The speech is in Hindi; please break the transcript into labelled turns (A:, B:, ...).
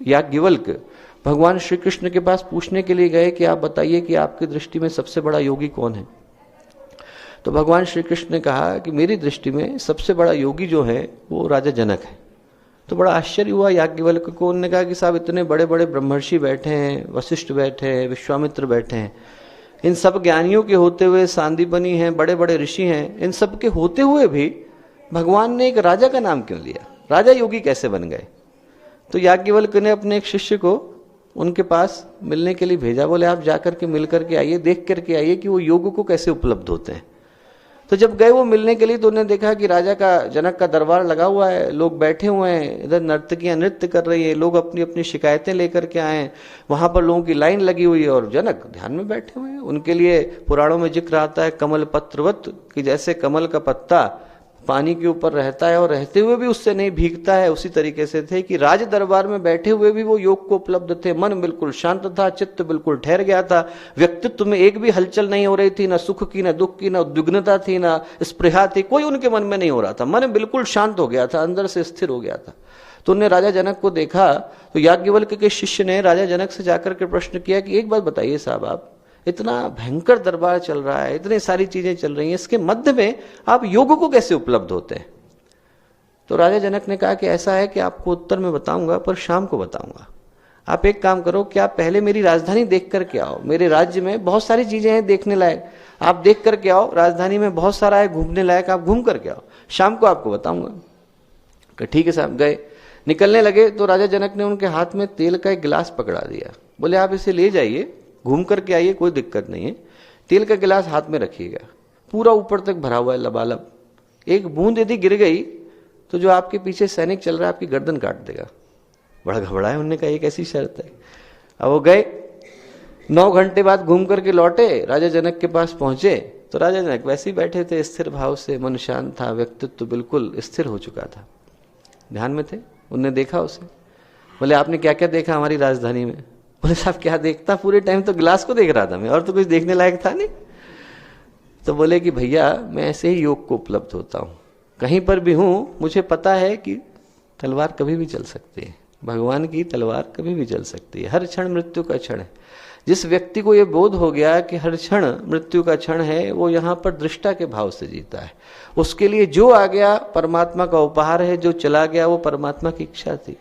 A: याज्ञवल्क्य भगवान श्री कृष्ण के पास पूछने के लिए गए कि आप बताइए कि आपकी दृष्टि में सबसे बड़ा योगी कौन है। तो भगवान श्री कृष्ण ने कहा कि मेरी दृष्टि में सबसे बड़ा योगी जो है वो राजा जनक है। तो बड़ा आश्चर्य हुआ याज्ञवल्क्य को। उन्होंने कहा कि साहब इतने बड़े बड़े ब्रह्मर्षि बैठे हैं, वशिष्ठ बैठे हैं, विश्वामित्र बैठे हैं, इन सब ज्ञानियों के होते हुए, सांदीपनी हैं, बड़े बड़े ऋषि हैं, इन सब के होते हुए भी भगवान ने एक राजा का नाम क्यों लिया? राजा योगी कैसे बन गए? तो याज्ञवल्क्य ने अपने एक शिष्य को उनके पास मिलने के लिए भेजा। बोले आप जाकर के मिल करके आइए, देख करके आइए कि वो योग को कैसे उपलब्ध होते हैं। तो जब गए वो मिलने के लिए तो उन्होंने देखा कि राजा का, जनक का दरबार लगा हुआ है, लोग बैठे हुए हैं, इधर नर्तकियां नृत्य कर रही है, लोग अपनी अपनी शिकायतें लेकर के आए हैं, वहां पर लोगों की लाइन लगी हुई है और जनक ध्यान में बैठे हुए हैं। उनके लिए पुराणों में जिक्र आता है कमल पत्रवत, कि जैसे कमल का पत्ता पानी के ऊपर रहता है और रहते हुए भी उससे नहीं भीगता है, उसी तरीके से थे कि राज दरबार में बैठे हुए भी वो योग को उपलब्ध थे। मन बिल्कुल शांत था, चित्त बिल्कुल ठहर गया था, व्यक्तित्व में एक भी हलचल नहीं हो रही थी, ना सुख की, ना दुख की, ना उद्विग्नता थी, ना स्पृहा थी, कोई उनके मन में नहीं हो रहा था। मन बिल्कुल शांत हो गया था, अंदर से स्थिर हो गया था। तो उन्होंने राजा जनक को देखा तो याज्ञवल्क्य के शिष्य ने राजा जनक से जाकर के प्रश्न किया कि एक बात बताइए साहब, आप इतना भयंकर दरबार चल रहा है, इतनी सारी चीजें चल रही हैं, इसके मध्य में आप योग को कैसे उपलब्ध होते हैं? तो राजा जनक ने कहा कि ऐसा है कि आपको उत्तर में बताऊंगा, पर शाम को बताऊंगा। आप एक काम करो कि आप पहले मेरी राजधानी देख करके आओ, मेरे राज्य में बहुत सारी चीजें हैं देखने लायक, आप देख करके आओ, राजधानी में बहुत सारा है घूमने लायक, आप घूम करके आओ, शाम को आपको बताऊंगा। ठीक है साहब। गए, निकलने लगे तो राजा जनक ने उनके हाथ में तेल का एक गिलास पकड़ा दिया। बोले आप इसे ले जाइए, घूम करके आइए, कोई दिक्कत नहीं है, तेल का गिलास हाथ में रखिएगा, पूरा ऊपर तक भरा हुआ है लबालब, एक बूंद यदि गिर गई तो जो आपके पीछे सैनिक चल रहा है आपकी गर्दन काट देगा। बड़ा घबराए, उन्होंने कहा ये कैसी शर्त है? अब वो गए, 9 घंटे बाद घूम करके लौटे, राजा जनक के पास पहुंचे तो राजा जनक वैसे ही बैठे थे, स्थिर भाव से, मन शांत था, व्यक्तित्व बिल्कुल स्थिर हो चुका था, ध्यान में थे। उनने देखा उसे, बोले आपने क्या क्या देखा हमारी राजधानी में? बोले साहब क्या देखता, पूरे टाइम तो गिलास को देख रहा था मैं, और तो कुछ देखने लायक था नहीं। तो बोले कि भैया मैं ऐसे ही योग को उपलब्ध होता हूं, कहीं पर भी हूं, मुझे पता है कि तलवार कभी भी चल सकती है, भगवान की तलवार कभी भी चल सकती है, हर क्षण मृत्यु का क्षण है। जिस व्यक्ति को यह बोध हो गया कि हर क्षण मृत्यु का क्षण है, वो यहाँ पर दृष्टा के भाव से जीता है। उसके लिए जो आ गया परमात्मा का उपहार है, जो चला गया वो परमात्मा की इच्छा थी।